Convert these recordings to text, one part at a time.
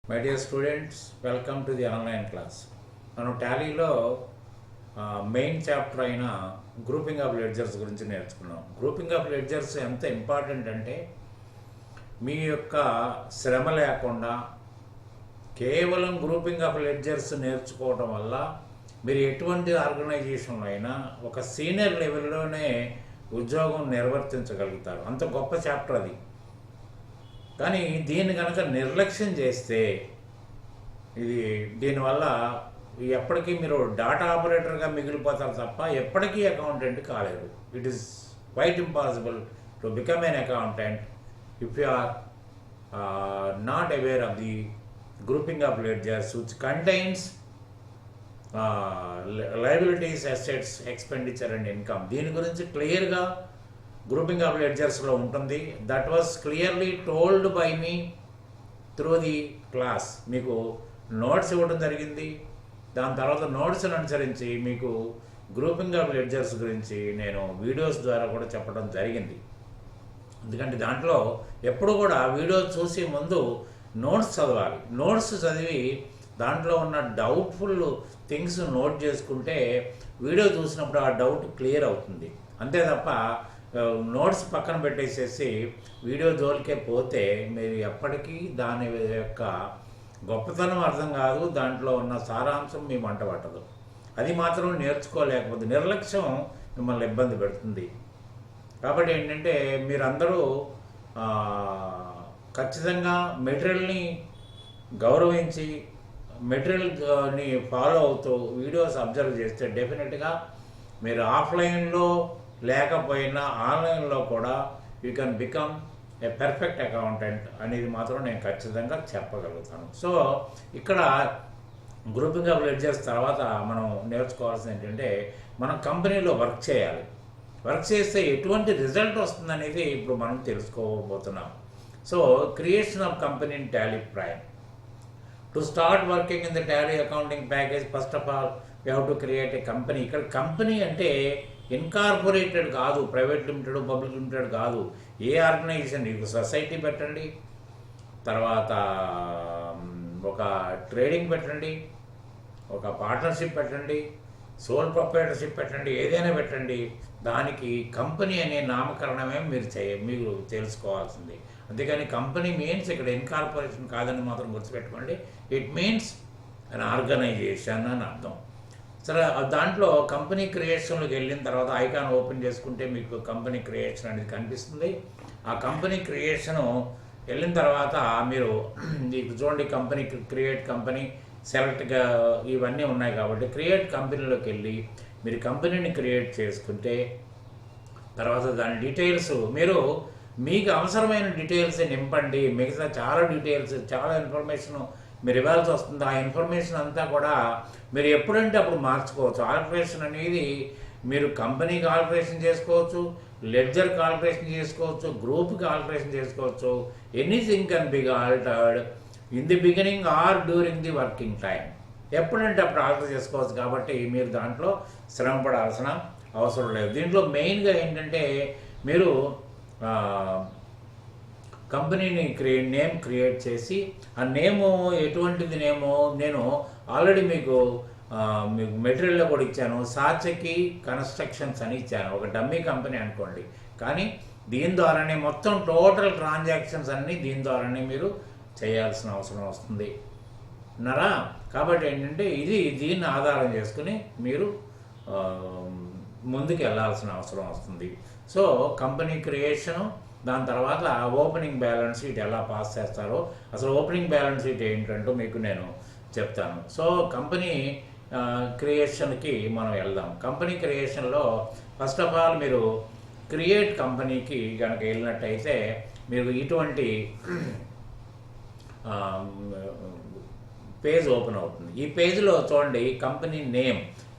My dear students, welcome to the online class. మనం టాలీలో main chapter అయిన grouping of ledgers గురించి నేర్చుకున్నాం. Grouping of ledgers ఎంత important అంటే, మీ యొక్క శ్రమ లేకుండా కేవలం గ్రూపింగ్ ఆఫ్ లెడ్జర్స్ నేర్చుకోవడం వల్ల మీరు ఎటువంటి ఆర్గనైజేషన్లో అయినా ఒక సీనియర్ లెవెల్లోనే ఉద్యోగం నిర్వర్తించగలుగుతారు. అంత గొప్ప చాప్టర్ అది. కానీ దీన్ని కనుక నిర్లక్ష్యం చేస్తే దీనివల్ల ఎప్పటికీ మీరు డాటా ఆపరేటర్గా మిగిలిపోతారు తప్ప ఎప్పటికీ అకౌంటెంట్ కాలేరు. It is quite impossible to become an accountant if you are not aware of the grouping of ledgers which contains liabilities, assets, expenditure and income. దీని గురించి క్లియర్గా గ్రూపింగ్ ఆఫ్ లెడ్జర్స్లో ఉంటుంది. That was clearly told by me through the class. మీకు notes ఇవ్వడం జరిగింది. దాని తర్వాత నోట్స్ని అనుసరించి మీకు గ్రూపింగ్ ఆఫ్ లెడ్జర్స్ గురించి నేను వీడియోస్ ద్వారా కూడా చెప్పడం జరిగింది. ఎందుకంటే దాంట్లో ఎప్పుడు కూడా వీడియో చూసే ముందు నోట్స్ చదవాలి. నోట్స్ చదివి దాంట్లో ఉన్న డౌట్ఫుల్ థింగ్స్ నోట్ చేసుకుంటే వీడియో చూసినప్పుడు ఆ డౌట్ క్లియర్ అవుతుంది. అంతే తప్ప నోట్స్ పక్కన పెట్టేసేసి వీడియో జోలికే పోతే మీరు ఎప్పటికీ దాని యొక్క గొప్పతనం అర్థం కాదు, దాంట్లో ఉన్న సారాంశం మీ మంట పట్టదు. అది మాత్రం నేర్చుకోలేకపోతే నిర్లక్ష్యం మిమ్మల్ని ఇబ్బంది పెడుతుంది. కాబట్టి ఏంటంటే మీరందరూ ఖచ్చితంగా మెటీరియల్ని గౌరవించి మెటీరియల్ని ఫాలో అవుతూ వీడియోస్ అబ్జర్వ్ చేస్తే డెఫినెట్గా మీరు ఆఫ్లైన్లో లేకపోయినా ఆన్లైన్లో కూడా you can become a perfect accountant అనేది మాత్రం నేను ఖచ్చితంగా చెప్పగలుగుతాను. సో ఇక్కడ గ్రూపింగ్ ఆఫ్ లెడ్జర్స్ తర్వాత మనం నేర్చుకోవాల్సింది ఏంటంటే, మనం కంపెనీలో వర్క్ చేయాలి. వర్క్ చేస్తే ఎటువంటి రిజల్ట్ వస్తుందనేది ఇప్పుడు మనం తెలుసుకోబోతున్నాం. So creation of company in Tally prime. To start working in the Tally accounting package, first of all you have to create a company. ఇక్కడ కంపెనీ అంటే ఇన్కార్పొరేటెడ్ కాదు, ప్రైవేట్ లిమిటెడ్, పబ్లిక్ లిమిటెడ్ కాదు. ఏ organisation, మీకు society పెట్టండి, తర్వాత ఒక trading పెట్టండి, ఒక పార్ట్నర్షిప్ పెట్టండి, సోల్ ప్రొప్రైటర్షిప్ పెట్టండి, ఏదైనా పెట్టండి. దానికి కంపెనీ అనే నామకరణమే మీరు తెలుసుకోవాల్సింది. అంతేకాని కంపెనీ మీన్స్ ఇక్కడ ఇన్కార్పొరేషన్ కాదని మాత్రం గుర్తుపెట్టుకోండి. ఇట్ మీన్స్ అన్ ఆర్గనైజేషన్ అని అర్థం. సరే, దాంట్లో కంపెనీ క్రియేషన్లోకి వెళ్ళిన తర్వాత ఐకాన్ ఓపెన్ చేసుకుంటే మీకు కంపెనీ క్రియేషన్ అనేది కనిపిస్తుంది. ఆ కంపెనీ క్రియేషను వెళ్ళిన తర్వాత మీరు చూడండి, కంపెనీ క్రియేట్ కంపెనీ సెలెక్ట్గా ఇవన్నీ ఉన్నాయి. కాబట్టి క్రియేట్ కంపెనీలోకి వెళ్ళి మీరు కంపెనీని క్రియేట్ చేసుకుంటే తర్వాత దాని డీటెయిల్స్ మీకు అవసరమైన డీటెయిల్స్ నింపండి. మిగతా చాలా డీటెయిల్స్, చాలా ఇన్ఫర్మేషన్ మీరు ఇవ్వాల్సి వస్తుంది. ఆ ఇన్ఫర్మేషన్ అంతా కూడా మీరు ఎప్పుడంటే అప్పుడు మార్చుకోవచ్చు. ఆల్టరేషన్ అనేది మీరు కంపెనీకి ఆల్టరేషన్ చేసుకోవచ్చు, లెడ్జర్కి ఆల్టరేషన్ చేసుకోవచ్చు, గ్రూప్కి ఆల్టరేషన్ చేసుకోవచ్చు. Anything can be altered in the beginning are during the working time. ఎప్పుడంటే అప్పుడు ఆల్టర్ చేసుకోవచ్చు. కాబట్టి మీరు దాంట్లో శ్రమ పడాల్సిన అవసరం లేదు. దీంట్లో మెయిన్గా ఏంటంటే, మీరు కంపెనీని నేమ్ క్రియేట్ చేసి, ఆ నేము ఎటువంటిది నేమో నేను ఆల్రెడీ మీకు మెటీరియల్లో కూడా ఇచ్చాను. సాచకి కన్స్ట్రక్షన్స్ అని ఇచ్చాను, ఒక డమ్మీ కంపెనీ అనుకోండి. కానీ దీని ద్వారానే మొత్తం టోటల్ ట్రాన్సాక్షన్స్ అన్నీ దీని ద్వారానే మీరు చేయాల్సిన అవసరం వస్తుంది అన్నారా. కాబట్టి ఏంటంటే దీన్ని ఆధారం చేసుకుని మీరు ముందుకు వెళ్ళాల్సిన అవసరం వస్తుంది. సో కంపెనీ క్రియేషను, దాని తర్వాత ఓపెనింగ్ బ్యాలెన్స్ షీట్ ఎలా పాస్ చేస్తారో, అసలు ఓపెనింగ్ బ్యాలెన్స్ షీట్ ఏంటంటూ మీకు నేను చెప్తాను. సో కంపెనీ క్రియేషన్కి మనం వెళ్దాం. కంపెనీ క్రియేషన్లో ఫస్ట్ ఆఫ్ ఆల్ మీరు క్రియేట్ కంపెనీకి కనుక వెళ్ళినట్టయితే మీరు ఇటువంటి పేజ్ ఓపెన్ అవుతుంది. ఈ పేజ్లో చూడండి,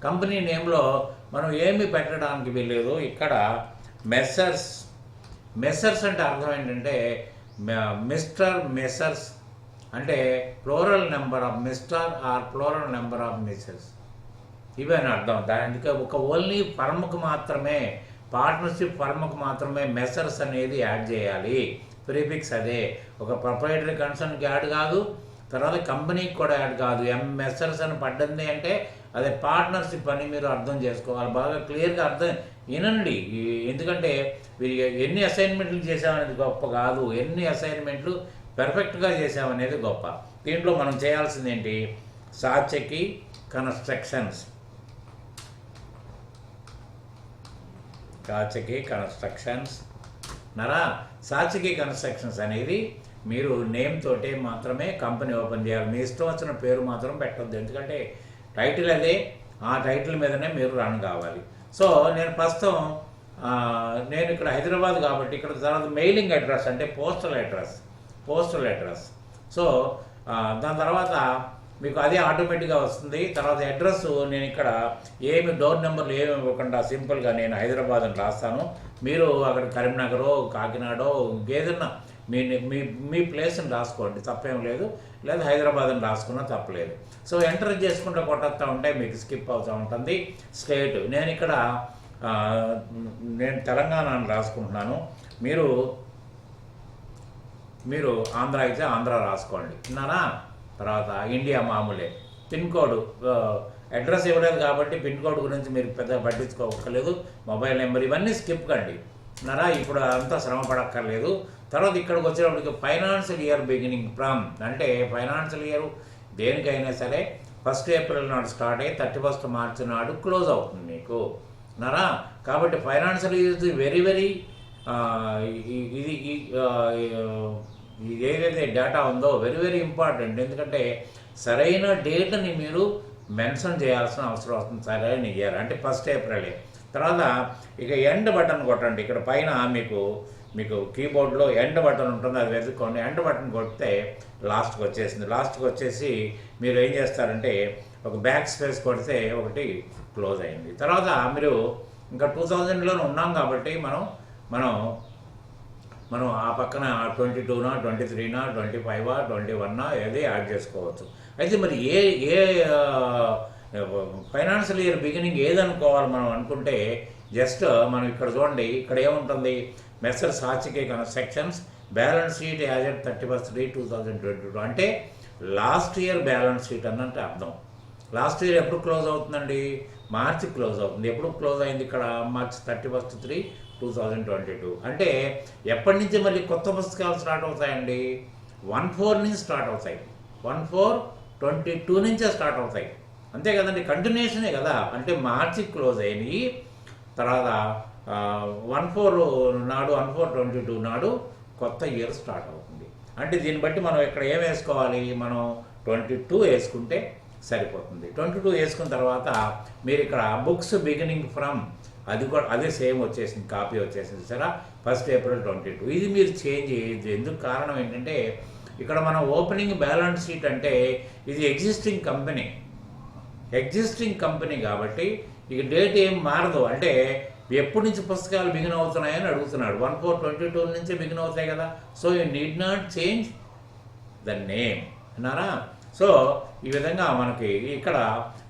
కంపెనీ నేమ్లో మనం ఏమి పెట్టడానికి వీల్లేదు. ఇక్కడ మెస్సర్స్ అంటే అర్థం ఏంటంటే మిస్టర్, మెస్సర్స్ అంటే plural number of mister or plural number of Mrs, ఇవని అర్థం. దానికి ఒక ఓన్లీ ఫర్మ్కి మాత్రమే, పార్ట్నర్షిప్ ఫర్మ్కి మాత్రమే మెస్సర్స్ అనేది యాడ్ చేయాలి. ప్రీఫిక్స్ అదే, ఒక ప్రొప్రైటరీ కన్సర్న్కి యాడ్ కాదు, తర్వాత కంపెనీకి కూడా యాడ్ కాదు. ఎంఎస్ఎల్స్ అని పడ్డది అంటే అదే పార్ట్నర్షిప్ అని మీరు అర్థం చేసుకోవాలి. బాగా క్లియర్గా అర్థం వినండి. ఎందుకంటే మీరు ఎన్ని అసైన్మెంట్లు చేసామనేది గొప్ప కాదు, ఎన్ని అసైన్మెంట్లు పెర్ఫెక్ట్గా చేసామనేది గొప్ప. దీంట్లో మనం చేయాల్సింది ఏంటి? సాత్యకి కన్స్ట్రక్షన్స్, సాత్యకి కన్స్ట్రక్షన్స్ అనేది మీరు నేమ్ తోటే మాత్రమే కంపెనీ ఓపెన్ చేయాలి. మీ ఇష్టం వచ్చిన పేరు మాత్రం పెట్టద్దు, ఎందుకంటే టైటిల్ అదే, ఆ టైటిల్ మీదనే మీరు రన్ కావాలి. సో నేను ప్రస్తుతం నేను ఇక్కడ హైదరాబాద్ కాబట్టి ఇక్కడ తర్వాత మెయిలింగ్ అడ్రస్ అంటే పోస్టల్ అడ్రస్. సో దాని తర్వాత మీకు అదే ఆటోమేటిక్గా వస్తుంది. తర్వాత అడ్రస్ నేను ఇక్కడ ఏమి డోర్ నెంబర్లు ఏమి ఇవ్వకుండా సింపుల్గా నేను హైదరాబాద్ అని రాస్తాను. మీరు అక్కడ కరీంనగరో కాకినాడో ఏదన్నా మీ ప్లేస్ని రాసుకోండి, తప్పేం లేదు. లేదా హైదరాబాద్ అని రాసుకున్నా తప్పలేదు. సో ఎంటర్ చేసుకుంటూ కొట్టేస్తూ ఉంటే మీకు స్కిప్ అవుతూ ఉంటుంది స్టేట్. నేను ఇక్కడ నేను తెలంగాణ అని రాసుకుంటున్నాను. మీరు ఆంధ్ర అయితే ఆంధ్ర రాసుకోండి, విన్నారా? తర్వాత ఇండియా మామూలే. పిన్ కోడ్ అడ్రస్ ఇవ్వలేదు కాబట్టి పిన్ కోడ్ గురించి మీరు పెద్దగా పట్టించుకోకర్లేదు. మొబైల్ నెంబర్ ఇవన్నీ స్కిప్ కండి, విన్నారా? ఇప్పుడు అంతా శ్రమ పడక్కర్లేదు. తర్వాత ఇక్కడికి వచ్చినప్పటికి ఫైనాన్షియల్ ఇయర్ బిగినింగ్ ఫ్రమ్ అంటే ఫైనాన్షియల్ ఇయర్ దేనికైనా సరే 1st ఏప్రిల్ నాడు స్టార్ట్ అయ్యి 31st మార్చి నాడు క్లోజ్ అవుతుంది మీకు, విన్నారా? కాబట్టి ఫైనాన్షియల్ ఇయర్ వెరీ వెరీ ఇది ఏదైతే డేటా ఉందో వెరీ వెరీ ఇంపార్టెంట్. ఎందుకంటే సరైన డేట్ని మీరు మెన్షన్ చేయాల్సిన అవసరం వస్తుంది. సరైన ఇయర్ అంటే 1st ఏప్రిలే. తర్వాత ఇక ఎండ్ బటన్ కొట్టండి. ఇక్కడ పైన మీకు కీబోర్డ్లో ఎండ్ బటన్ ఉంటుంది, అది వెతుక్కోండి. ఎండ్ బటన్ కొడితే లాస్ట్కి వచ్చేసింది. లాస్ట్కి వచ్చేసి మీరు ఏం చేస్తారంటే ఒక బ్యాక్ స్పేస్ కొడితే ఒకటి క్లోజ్ అయింది. తర్వాత మీరు ఇంకా 2000లోనే ఉన్నాం కాబట్టి మనం ఆ పక్కన 22నా 23నా 25 21 ఏది యాడ్ చేసుకోవచ్చు. అయితే మరి ఏ ఫైనాన్షియల్ ఇయర్ బిగినింగ్ ఏదనుకోవాలి మనం అనుకుంటే జస్ట్ మనం ఇక్కడ చూడండి, ఇక్కడ ఏముంటుంది? Messrs Satyaki constructions balance sheet as at 31st May 2022 అంటే లాస్ట్ ఇయర్ బ్యాలెన్స్ షీట్ అన్నట్టు అర్థం. లాస్ట్ ఇయర్ ఎప్పుడు క్లోజ్ అవుతుందండి? మార్చి క్లోజ్ అవుతుంది. ఎప్పుడు క్లోజ్ అయింది ఇక్కడ? March 31st 3, 2022. అంటే ఎప్పటి నుంచి మళ్ళీ కొత్త పుస్తకాలు స్టార్ట్ అవుతాయండి? 1/4 నుంచి స్టార్ట్ అవుతాయి. 1/4/22 నుంచే స్టార్ట్ అవుతాయి, అంతే కదండి. కంటిన్యూషనే కదా. అంటే మార్చి క్లోజ్ అయినాయి, తర్వాత 1/4 నాడు 1/4/22 నాడు కొత్త ఇయర్ స్టార్ట్ అవుతుంది. అంటే దీన్ని బట్టి మనం ఇక్కడ ఏం వేసుకోవాలి? మనం 22 వేసుకుంటే సరిపోతుంది. 22 వేసుకున్న తర్వాత మీరు ఇక్కడ బుక్స్ బిగినింగ్ ఫ్రమ్ అది కూడా అదే సేమ్ వచ్చేసింది, కాపీ వచ్చేసింది సరే 1st April 22. ఇది మీరు చేంజ్ చేయొద్దు. ఎందుకు? కారణం ఏంటంటే ఇక్కడ మనం ఓపెనింగ్ బ్యాలెన్స్ షీట్ అంటే ఇది ఎగ్జిస్టింగ్ కంపెనీ కాబట్టి ఇక డేట్ ఏం మారదు. అంటే ఎప్పటి నుంచి పుస్తకాలు బిగిన్ అవుతున్నాయని అడుగుతున్నాడు. 1/4/22 నుంచే బిగిన్ అవుతాయి కదా. So you need not change the name, అన్నారా? సో ఈ విధంగా మనకి ఇక్కడ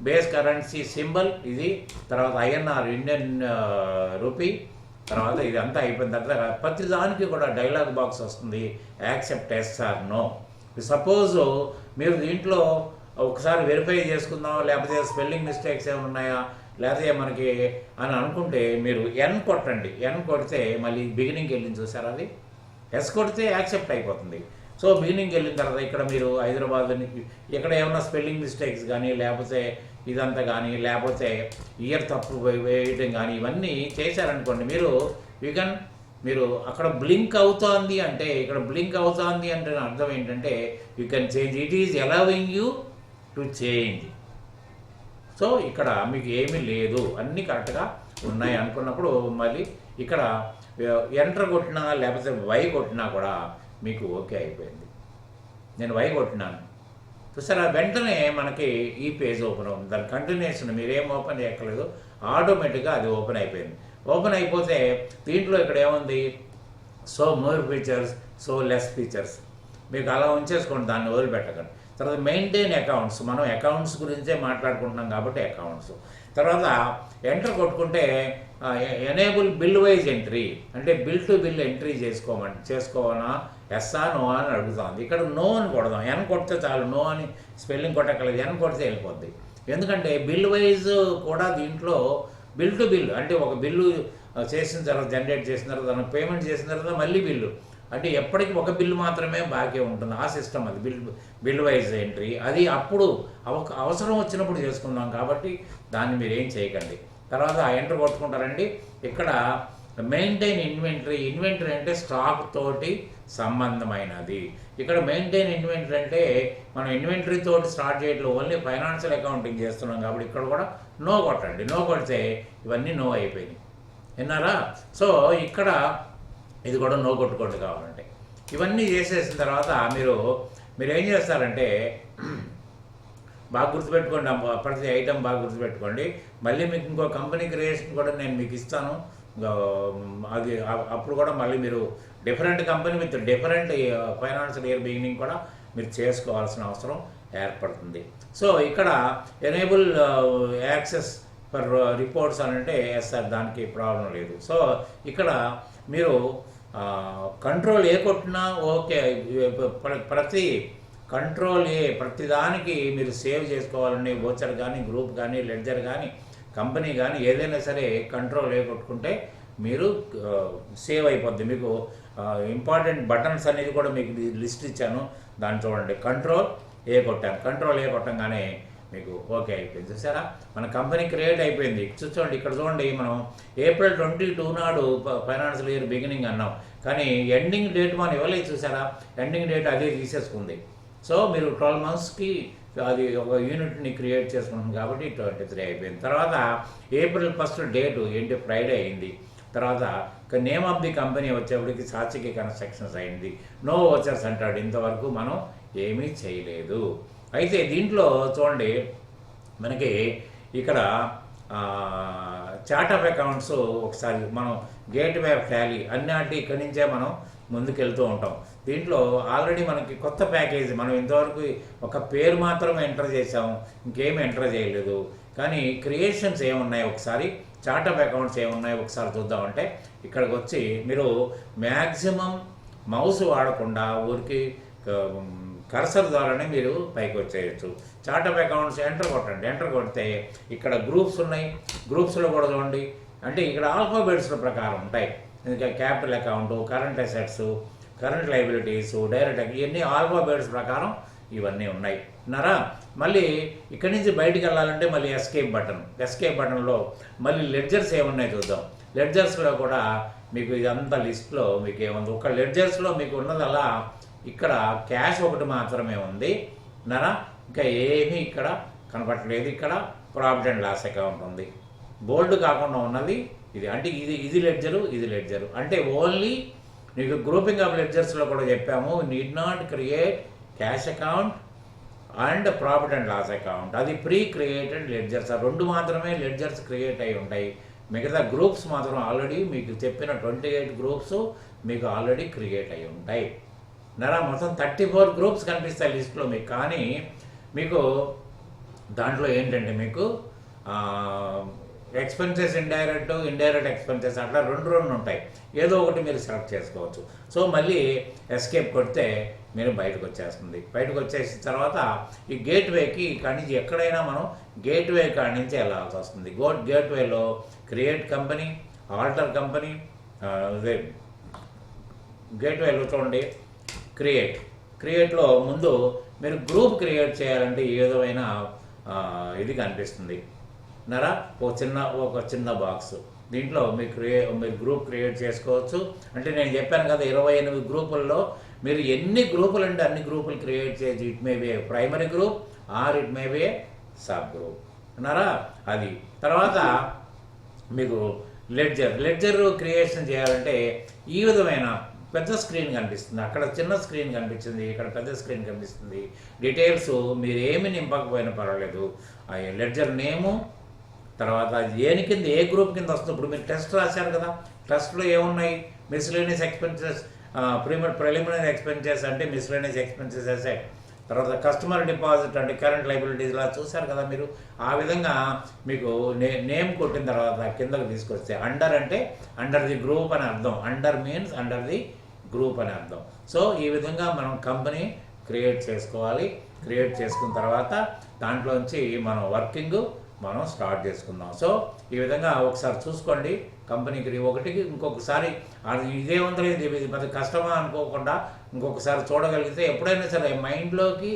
బేస్ కరెన్సీ సింబల్ ఇది, తర్వాత INR ఇండియన్ రూపీ, తర్వాత ఇదంతా అయిపోయిన తర్వాత ప్రతి దానికి కూడా డైలాగ్ బాక్స్ వస్తుంది, accept yes or no. Suppose మీరు దీంట్లో ఒకసారి వెరిఫై చేసుకుందాం, లేకపోతే స్పెల్లింగ్ మిస్టేక్స్ ఏమైనా ఉన్నాయా లేకపోతే మనకి అని అనుకుంటే మీరు ఎన్ కొట్టండి. ఎన్ కొడితే మళ్ళీ బిగినింగ్కి వెళ్ళింది చూసారు, అది ఎస్ కొడితే యాక్సెప్ట్ అయిపోతుంది. సో బిగినింగ్కి వెళ్ళిన తర్వాత ఇక్కడ మీరు హైదరాబాద్ ఇక్కడ ఏమైనా స్పెల్లింగ్ మిస్టేక్స్ కానీ లేకపోతే ఇదంతా కానీ లేకపోతే ఇయర్ తప్పు వేయడం కానీ ఇవన్నీ చేశారనుకోండి, మీరు అక్కడ బ్లింక్ అవుతోంది అంటే ఇక్కడ బ్లింక్ అవుతోంది అంటే అర్థం ఏంటంటే you can change, it is allowing you to change. So ఇక్కడ మీకు ఏమీ లేదు, అన్నీ కరెక్ట్గా ఉన్నాయి అనుకున్నప్పుడు మళ్ళీ ఇక్కడ ఎంటర్ కొట్టినా లేకపోతే వై కొట్టినా కూడా మీకు ఓకే అయిపోయింది. నేను వై కొట్టినాను చూసారా, వెంటనే మనకి ఈ పేజ్ ఓపెన్ అవుతుంది. దాని కంటిన్యూషన్ మీరేం ఓపెన్ చేయక్కర్లేదు, ఆటోమేటిక్గా అది ఓపెన్ అయిపోయింది. ఓపెన్ అయిపోతే దీంట్లో ఇక్కడ ఏముంది? So more features, so less features, మీకు అలా ఉంచేసుకోండి, దాన్ని వదిలిపెట్టకండి. తర్వాత మెయింటైన్ అకౌంట్స్, మనం అకౌంట్స్ గురించే మాట్లాడుకుంటున్నాం కాబట్టి అకౌంట్స్. తర్వాత ఎంటర్ కొట్టుకుంటే ఎనేబుల్ బిల్ వైజ్ ఎంట్రీ అంటే బిల్ టు బిల్ ఎంట్రీ చేసుకోవాలా ఎస్ఆ నో అని అడుగుతుంది. ఇక్కడ నో అని కొడదాం, ఎన్ కొడితే చాలు, నో అని స్పెల్లింగ్ కొట్టక్కర్లేదు, ఎన్ కొడితే వెళ్ళిపోద్ది. ఎందుకంటే బిల్ వైజ్ కూడా దీంట్లో బిల్ టు బిల్ అంటే ఒక బిల్లు చేసిన తర్వాత జనరేట్ చేసిన తర్వాత దానికి పేమెంట్ చేసిన తర్వాత మళ్ళీ బిల్లు అంటే ఎప్పటికీ ఒక బిల్లు మాత్రమే బాకీ ఉంటుంది. ఆ సిస్టమ్ అది బిల్ వైజ్ ఎంట్రీ. అది అప్పుడు అవసరం వచ్చినప్పుడు చేసుకుందాం కాబట్టి దాన్ని మీరు ఏం చేయకండి. తర్వాత ఎంటర్ కొట్టుకుంటారండి. ఇక్కడ మెయింటైన్ ఇన్వెంటరీ. ఇన్వెంటరీ అంటే స్టాక్ తోటి సంబంధమైనది. ఇక్కడ మెయింటైన్ ఇన్వెంటరీ అంటే మనం ఇన్వెంటరీ తోటి స్టార్ట్ చేయట్లేదు, ఓన్లీ ఫైనాన్షియల్ అకౌంటింగ్ చేస్తున్నాం కాబట్టి ఇక్కడ కూడా నో కొట్టండి. నో కొడితే ఇవన్నీ నో అయిపోయినాయి, విన్నారా? సో ఇక్కడ ఇది కూడా నో కొట్టుకోండి కావాలంటే. ఇవన్నీ చేసేసిన తర్వాత మీరు ఏం చేస్తారంటే బాగా గుర్తుపెట్టుకోండి, ప్రతి ఐటమ్ బాగా గుర్తుపెట్టుకోండి. మళ్ళీ మీకు ఇంకో కంపెనీ క్రియేషన్ కూడా నేను మీకు ఇస్తాను. అది అప్పుడు కూడా మళ్ళీ మీరు different company with different financial year beginning కూడా మీరు చేసుకోవాల్సిన అవసరం ఏర్పడుతుంది. సో ఇక్కడ ఎనేబుల్ యాక్సెస్ ఫర్ రిపోర్ట్స్ అని అంటే సార్ దానికి ప్రాబ్లం లేదు. సో ఇక్కడ మీరు కంట్రోల్ ఏ కొట్టినా ఓకే, ప్రతి కంట్రోల్ ఏ ప్రతిదానికి మీరు సేవ్ చేసుకోవాలని వోచర్ కానీ గ్రూప్ కానీ లెడ్జర్ కానీ కంపెనీ కానీ ఏదైనా సరే కంట్రోల్ ఏ కొట్టుకుంటే మీరు సేవ్ అయిపోద్ది. మీకు ఇంపార్టెంట్ బటన్స్ అనేది కూడా మీకు లిస్ట్ ఇచ్చాను, దాన్ని చూడండి. కంట్రోల్ ఏ కొట్టాను, కంట్రోల్ ఏ కొట్టంగానే మీకు ఓకే అయిపోయింది. చూసారా మన కంపెనీ క్రియేట్ అయిపోయింది. చూడండి ఇక్కడ చూడండి, మనం April 22 నాడు ఫైనాన్షియల్ ఇయర్ బిగినింగ్ అన్నాం, కానీ ఎండింగ్ డేట్ మనం ఇవ్వలేదు. చూసారా ఎండింగ్ డేట్ అదే తీసేసుకుంది. సో మీరు 12 monthsకి అది ఒక యూనిట్ని క్రియేట్ చేసుకుంటుంది కాబట్టి 23 అయిపోయింది. తర్వాత April 1 డేటు ఏంటి, ఫ్రైడే అయింది. తర్వాత నేమ్ ఆఫ్ ది కంపెనీ వచ్చేప్పటికి సాత్వికి కన్స్ట్రక్షన్స్ అయింది. నో వోచర్స్ అంటాడు. ఇంతవరకు మనం ఏమీ చేయలేదు. అయితే దీంట్లో చూడండి మనకి ఇక్కడ చార్ట్ ఆఫ్ అకౌంట్స్ ఒకసారి మనం గేట్వే ఆఫ్ టాలీ అన్నిటి ఇక్కడి నుంచే మనం ముందుకెళ్తూ ఉంటాం. దీంట్లో ఆల్రెడీ మనకి కొత్త ప్యాకేజీ, మనం ఇంతవరకు ఒక పేరు మాత్రమే ఎంటర్ చేసాము, ఇంకేమి ఎంటర్ చేయలేదు. కానీ క్రియేషన్స్ ఏమున్నాయి ఒకసారి, చార్ట్ ఆఫ్ అకౌంట్స్ ఏమున్నాయి ఒకసారి చూద్దామంటే ఇక్కడికి వచ్చి మీరు మ్యాక్సిమం మౌస్ వాడకుండా ఊరికి కర్సర్ ద్వారానే మీరు పైకి వచ్చేయచ్చు. చార్ట్ ఆఫ్ అకౌంట్స్ ఎంటర్ కొట్టండి. ఎంటర్ కొడితే ఇక్కడ గ్రూప్స్ ఉన్నాయి. గ్రూప్స్లో కూడా చూడండి, అంటే ఇక్కడ ఆల్ఫాబెట్స్ల ప్రకారం ఉంటాయి. ఇంకా capital account, current assets, current liabilities, direct ఇవన్నీ ఆల్ఫాబెట్స్ ప్రకారం ఇవన్నీ ఉన్నాయి అన్నారా. మళ్ళీ ఇక్కడి నుంచి బయటికి వెళ్ళాలంటే మళ్ళీ ఎస్కేప్ బటన్లో మళ్ళీ లెడ్జర్స్ ఏమున్నాయి చూద్దాం. లెడ్జర్స్లో కూడా మీకు ఇదంతా లిస్ట్లో మీకు ఏముంది, ఒక లెడ్జర్స్లో మీకు ఉన్నదల్లా ఇక్కడ క్యాష్ ఒకటి మాత్రమే ఉంది అన్నారా. ఇంకా ఏమీ ఇక్కడ కనపడలేదు. ఇక్కడ ప్రాఫిట్ అండ్ లాస్ అకౌంట్ ఉంది, బోల్డ్ కాకుండా ఉన్నది ఇది. అంటే ఇది లెడ్జరు అంటే ఓన్లీ నీకు గ్రూపింగ్ ఆఫ్ లెడ్జర్స్లో కూడా చెప్పాము, need not create cash account and profit and loss account. అది ప్రీ క్రియేటెడ్ లెడ్జర్స్. ఆ రెండు మాత్రమే లెడ్జర్స్ క్రియేట్ అయి ఉంటాయి. మిగతా గ్రూప్స్ మాత్రం ఆల్రెడీ మీకు చెప్పిన 28 గ్రూప్స్ మీకు ఆల్రెడీ క్రియేట్ అయి ఉంటాయి నరా. మొత్తం 34 గ్రూప్స్ కనిపిస్తాయి లిస్ట్లో మీకు. కానీ మీకు దాంట్లో ఏంటంటే మీకు ఎక్స్పెన్సెస్ ఇండైరెక్ట్ ఎక్స్పెన్సెస్ అట్లా రెండు ఉంటాయి. ఏదో ఒకటి మీరు సెలెక్ట్ చేసుకోవచ్చు. సో మళ్ళీ ఎస్కేప్ కొడితే మీరు బయటకు వచ్చేస్తుంది. బయటకు వచ్చేసిన తర్వాత ఈ గేట్వేకి కాడి నుంచి ఎక్కడైనా మనం గేట్వే కాడి నుంచి వెళ్ళాల్సి వస్తుంది. గేట్వేలో క్రియేట్ కంపెనీ, ఆల్టర్ కంపెనీ, అదే గేట్వేలో చూడండి క్రియేట్లో ముందు మీరు గ్రూప్ క్రియేట్ చేయాలంటే ఏ విధమైన ఇది కనిపిస్తుంది నరా. ఒక చిన్న బాక్స్, దీంట్లో మీరు గ్రూప్ క్రియేట్ చేసుకోవచ్చు. అంటే నేను చెప్పాను కదా 28 గ్రూపుల్లో మీరు ఎన్ని గ్రూపులు అంటే అన్ని గ్రూపులు క్రియేట్ చేయొచ్చు. It may be primary group or it may be sub group అన్నారా. అది తర్వాత మీకు లెడ్జర్ క్రియేషన్ చేయాలంటే ఈ విధమైన పెద్ద స్క్రీన్ కనిపిస్తుంది. అక్కడ చిన్న స్క్రీన్ కనిపించింది, ఇక్కడ పెద్ద స్క్రీన్ కనిపిస్తుంది. డీటెయిల్స్ మీరు ఏమి నింపకపోయినా పర్వాలేదు. లెడ్జర్ నేము, తర్వాత ఏని కింద ఏ గ్రూప్ కింద వస్తుంది. ఇప్పుడు మీరు టెస్ట్ రాశారు కదా, టెస్ట్లో ఏమున్నాయి, మిస్లేనియస్ ఎక్స్పెన్సెస్, ప్రిలిమినరీ ఎక్స్పెన్సెస్ అంటే మిస్లేనియస్ ఎక్స్పెన్సెస్ అసెట్, తర్వాత కస్టమర్ డిపాజిట్ అంటే కరెంట్ లైబిలిటీస్ ఇలా చూశారు కదా మీరు. ఆ విధంగా మీకు నేమ్ కొట్టిన తర్వాత కిందకు తీసుకొస్తే అండర్ అంటే అండర్ ది గ్రూప్ అని అర్థం. Under means under the group అని అర్థం. సో ఈ విధంగా మనం కంపెనీ క్రియేట్ చేసుకోవాలి. క్రియేట్ చేసుకున్న తర్వాత దాంట్లోంచి మనం వర్కింగ్ మనం స్టార్ట్ చేసుకుందాం. సో ఈ విధంగా ఒకసారి చూసుకోండి కంపెనీకి ఒకటికి ఇంకొకసారి అది ఇదే ఉందో ఇది పెద్ద కష్టమా అనుకోకుండా ఇంకొకసారి చూడగలిగితే ఎప్పుడైనా సరే మైండ్లోకి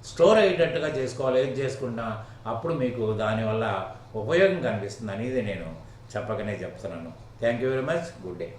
స్టోర్ అయ్యేటట్టుగా చేసుకోవాలి. ఏది చేసుకున్నా అప్పుడు మీకు దానివల్ల ఉపయోగం కనిపిస్తుంది అనేది నేను చెప్పకనే చెప్తున్నాను. Thank you very much. Good day.